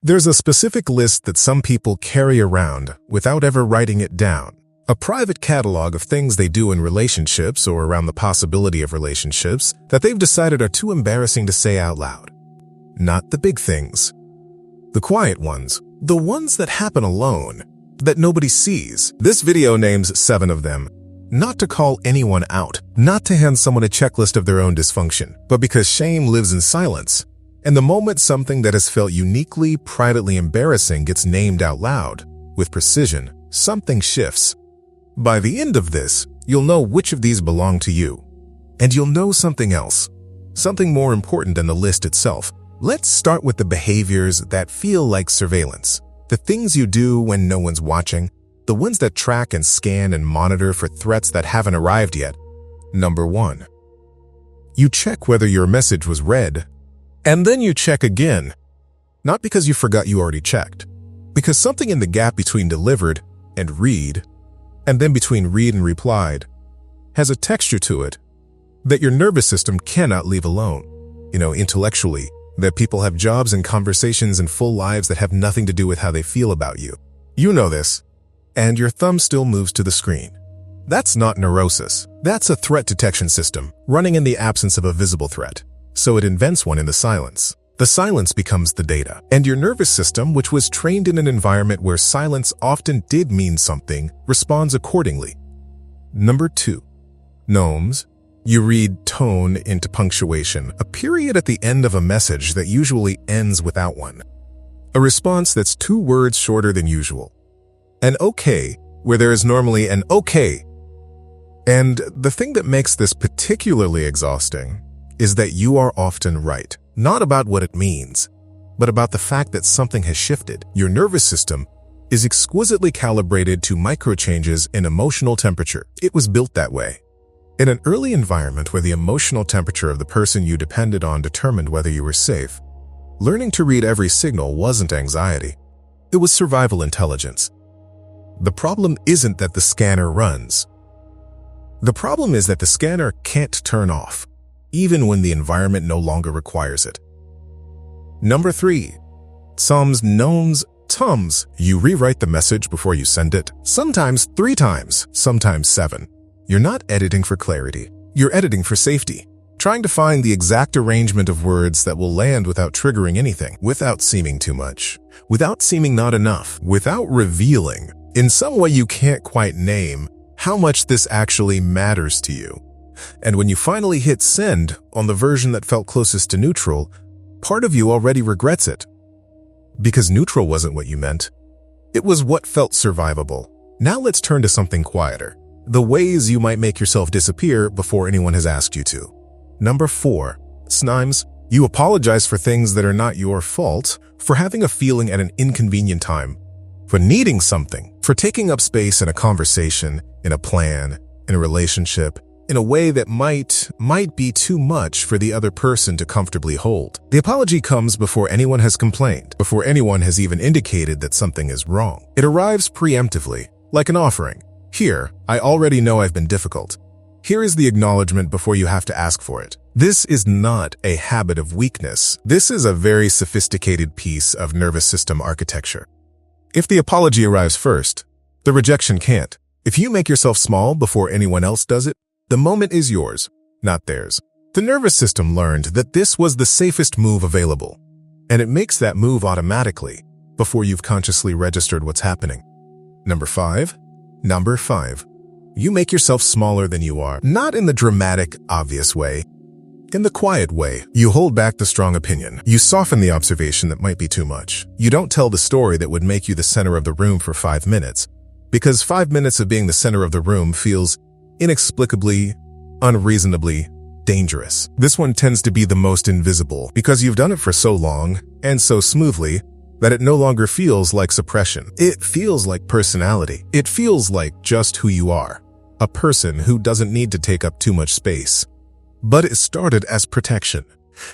There's a specific list that some people carry around without ever writing it down. A private catalog of things they do in relationships or around the possibility of relationships that they've decided are too embarrassing to say out loud. Not the big things. The quiet ones. The ones that happen alone, that nobody sees. This video names 7 of them. Not to call anyone out, not to hand someone a checklist of their own dysfunction, but because shame lives in silence. And the moment something that has felt uniquely, privately embarrassing gets named out loud, with precision, something shifts. By the end of this, you'll know which of these belong to you. And you'll know something else, something more important than the list itself. Let's start with the behaviors that feel like surveillance. The things you do when no one's watching, the ones that track and scan and monitor for threats that haven't arrived yet. Number 1. You check whether your message was read, and then you check again. Not because you forgot you already checked, because something in the gap between delivered and read, and then between read and replied, has a texture to it that your nervous system cannot leave alone. Intellectually, that people have jobs and conversations and full lives that have nothing to do with how they feel about you. You know this, and your thumb still moves to the screen. That's not neurosis. That's a threat detection system running in the absence of a visible threat. So it invents one in the silence. The silence becomes the data, and your nervous system, which was trained in an environment where silence often did mean something, responds accordingly. Number 2. Gnomes. You read tone into punctuation, a period at the end of a message that usually ends without one. A response that's 2 words shorter than usual. An okay, where there is normally an okay. And the thing that makes this particularly exhausting is that you are often right, not about what it means, but about the fact that something has shifted. Your nervous system is exquisitely calibrated to micro-changes in emotional temperature. It was built that way. In an early environment where the emotional temperature of the person you depended on determined whether you were safe, learning to read every signal wasn't anxiety. It was survival intelligence. The problem isn't that the scanner runs. The problem is that the scanner can't turn off, even when the environment no longer requires it. Number 3. Tums, gnomes, tums. You rewrite the message before you send it, sometimes 3 times, sometimes 7. You're not editing for clarity. You're editing for safety, trying to find the exact arrangement of words that will land without triggering anything, without seeming too much, without seeming not enough, without revealing, in some way you can't quite name, how much this actually matters to you. And when you finally hit send on the version that felt closest to neutral, part of you already regrets it. Because neutral wasn't what you meant. It was what felt survivable. Now let's turn to something quieter. The ways you might make yourself disappear before anyone has asked you to. Number 4. Snimes. You apologize for things that are not your fault, for having a feeling at an inconvenient time, for needing something, for taking up space in a conversation, in a plan, in a relationship, in a way that might be too much for the other person to comfortably hold. The apology comes before anyone has complained, before anyone has even indicated that something is wrong. It arrives preemptively, like an offering. Here, I already know I've been difficult. Here is the acknowledgement before you have to ask for it. This is not a habit of weakness. This is a very sophisticated piece of nervous system architecture. If the apology arrives first, the rejection can't. If you make yourself small before anyone else does it, the moment is yours, not theirs. The nervous system learned that this was the safest move available, and it makes that move automatically before you've consciously registered what's happening. Number 5. You make yourself smaller than you are, not in the dramatic, obvious way. In the quiet way, you hold back the strong opinion. You soften the observation that might be too much. You don't tell the story that would make you the center of the room for 5 minutes, because 5 minutes of being the center of the room feels inexplicably, unreasonably dangerous. This one tends to be the most invisible because you've done it for so long and so smoothly that it no longer feels like suppression. It feels like personality. It feels like just who you are, a person who doesn't need to take up too much space. But it started as protection,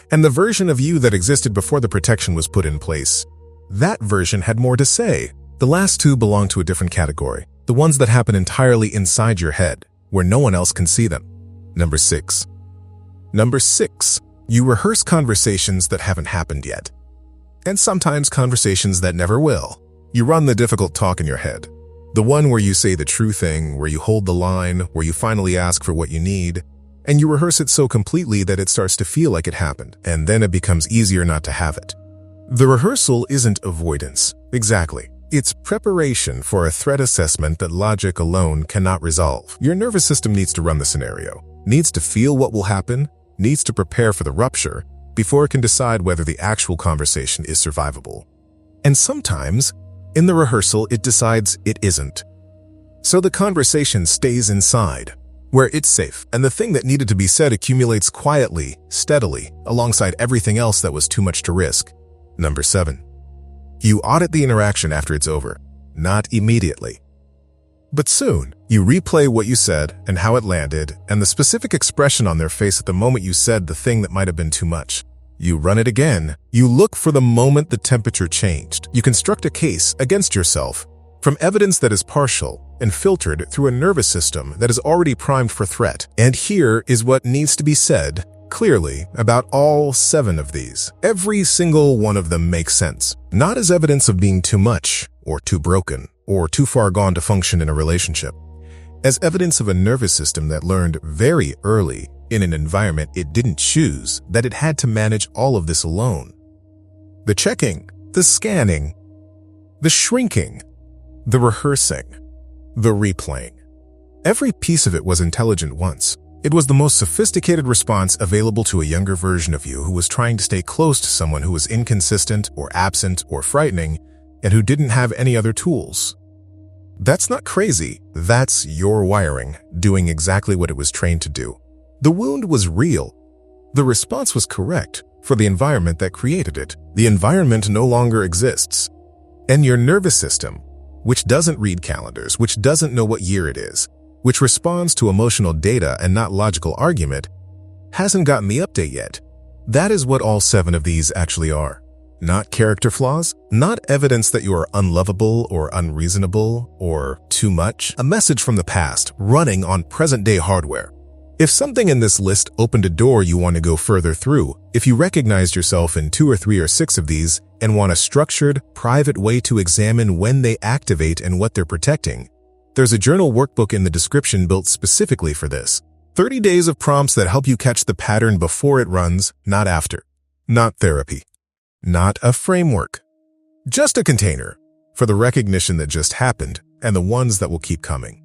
and the version of you that existed before the protection was put in place, that version had more to say. The last 2 belong to a different category, the ones that happen entirely inside your head, where no one else can see them. Number 6. You rehearse conversations that haven't happened yet. and sometimes conversations that never will. You run the difficult talk in your head. The one where you say the true thing, where you hold the line, where you finally ask for what you need, and you rehearse it so completely that it starts to feel like it happened, and then it becomes easier not to have it. The rehearsal isn't avoidance. Exactly. It's preparation for a threat assessment that logic alone cannot resolve. Your nervous system needs to run the scenario, needs to feel what will happen, needs to prepare for the rupture before it can decide whether the actual conversation is survivable. And sometimes, in the rehearsal, it decides it isn't. So the conversation stays inside, where it's safe, and the thing that needed to be said accumulates quietly, steadily, alongside everything else that was too much to risk. Number 7. You audit the interaction after it's over, not immediately. But soon, you replay what you said and how it landed and the specific expression on their face at the moment you said the thing that might have been too much. You run it again. You look for the moment the temperature changed. You construct a case against yourself from evidence that is partial and filtered through a nervous system that is already primed for threat. And here is what needs to be said clearly about all 7 of these. Every single one of them makes sense, not as evidence of being too much or too broken or too far gone to function in a relationship, as evidence of a nervous system that learned very early in an environment it didn't choose that it had to manage all of this alone. The checking, the scanning, the shrinking, the rehearsing, the replaying. Every piece of it was intelligent once. It was the most sophisticated response available to a younger version of you who was trying to stay close to someone who was inconsistent or absent or frightening and who didn't have any other tools. That's not crazy. That's your wiring doing exactly what it was trained to do. The wound was real. The response was correct for the environment that created it. The environment no longer exists. And your nervous system, which doesn't read calendars, which doesn't know what year it is, which responds to emotional data and not logical argument, hasn't gotten the update yet. That is what all 7 of these actually are. Not character flaws, not evidence that you are unlovable or unreasonable or too much. A message from the past running on present-day hardware. If something in this list opened a door you want to go further through, if you recognized yourself in 2 or 3 or 6 of these and want a structured, private way to examine when they activate and what they're protecting, there's a journal workbook in the description built specifically for this. 30 days of prompts that help you catch the pattern before it runs, not after. Not therapy. Not a framework. Just a container for the recognition that just happened and the ones that will keep coming.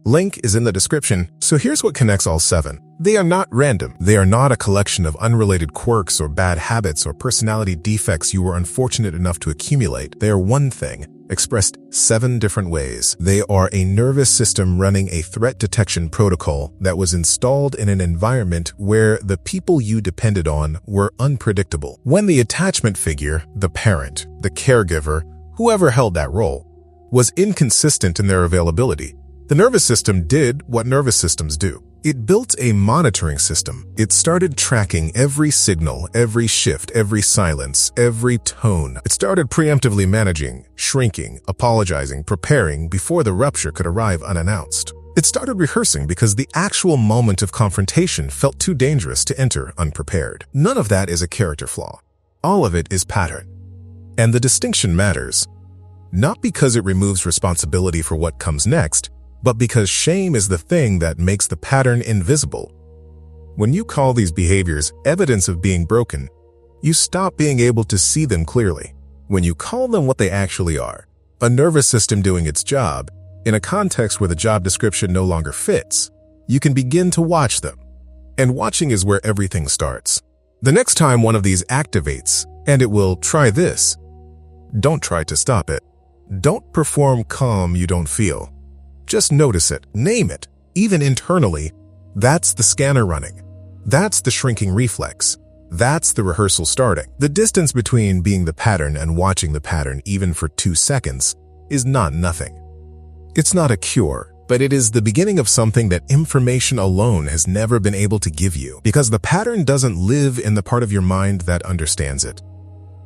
Link is in the description, so here's what connects all 7. They are not random. They are not a collection of unrelated quirks or bad habits or personality defects you were unfortunate enough to accumulate. They are one thing, expressed 7 different ways. They are a nervous system running a threat detection protocol that was installed in an environment where the people you depended on were unpredictable. When the attachment figure, the parent, the caregiver, whoever held that role, was inconsistent in their availability, the nervous system did what nervous systems do. It built a monitoring system. It started tracking every signal, every shift, every silence, every tone. It started preemptively managing, shrinking, apologizing, preparing before the rupture could arrive unannounced. It started rehearsing because the actual moment of confrontation felt too dangerous to enter unprepared. None of that is a character flaw. All of it is pattern. And the distinction matters, not because it removes responsibility for what comes next, but because shame is the thing that makes the pattern invisible. When you call these behaviors evidence of being broken, you stop being able to see them clearly. When you call them what they actually are, a nervous system doing its job, in a context where the job description no longer fits, you can begin to watch them. And watching is where everything starts. The next time one of these activates, and it will try this, don't try to stop it. Don't perform calm you don't feel. Just notice it, name it, even internally. That's the scanner running. That's the shrinking reflex. That's the rehearsal starting. The distance between being the pattern and watching the pattern even for 2 seconds is not nothing. It's not a cure, but it is the beginning of something that information alone has never been able to give you, because the pattern doesn't live in the part of your mind that understands it.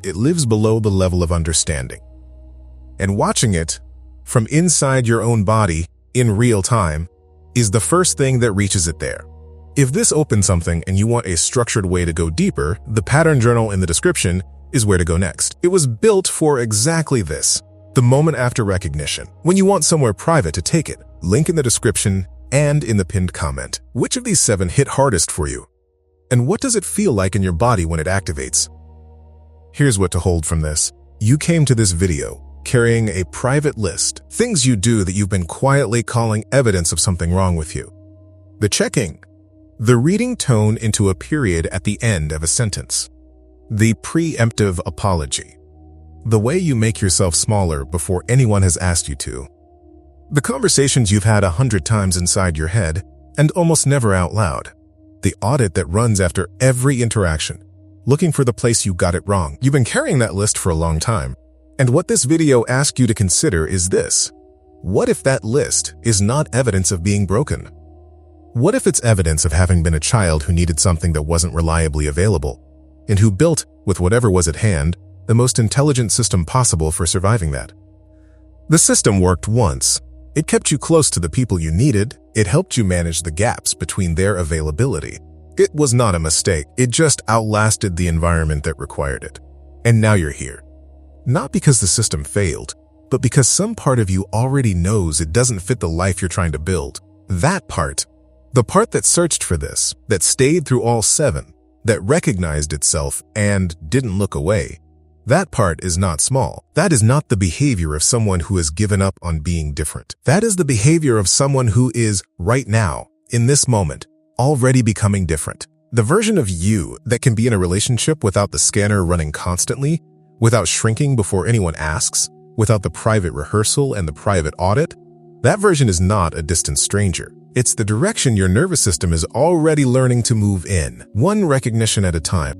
It lives below the level of understanding. And watching it from inside your own body in real time is the first thing that reaches it there. If this opens something and you want a structured way to go deeper, the pattern journal in the description is where to go next. It was built for exactly this. The moment after recognition, when you want somewhere private to take it. Link in the description and in the pinned comment. Which of these 7 hit hardest for you? And what does it feel like in your body when it activates? Here's what to hold from this. You came to this video carrying a private list, things you do that you've been quietly calling evidence of something wrong with you. The checking. The reading tone into a period at the end of a sentence. The preemptive apology. The way you make yourself smaller before anyone has asked you to. The conversations you've had 100 times inside your head and almost never out loud. The audit that runs after every interaction, looking for the place you got it wrong. You've been carrying that list for a long time. And what this video asks you to consider is this. What if that list is not evidence of being broken? What if it's evidence of having been a child who needed something that wasn't reliably available, and who built, with whatever was at hand, the most intelligent system possible for surviving that? The system worked once. It kept you close to the people you needed. It helped you manage the gaps between their availability. It was not a mistake. It just outlasted the environment that required it. And now you're here. Not because the system failed, but because some part of you already knows it doesn't fit the life you're trying to build. That part, the part that searched for this, that stayed through all 7, that recognized itself and didn't look away, that part is not small. That is not the behavior of someone who has given up on being different. That is the behavior of someone who is, right now, in this moment, already becoming different. The version of you that can be in a relationship without the scanner running constantly, without shrinking before anyone asks, without the private rehearsal and the private audit, that version is not a distant stranger. It's the direction your nervous system is already learning to move in, one recognition at a time.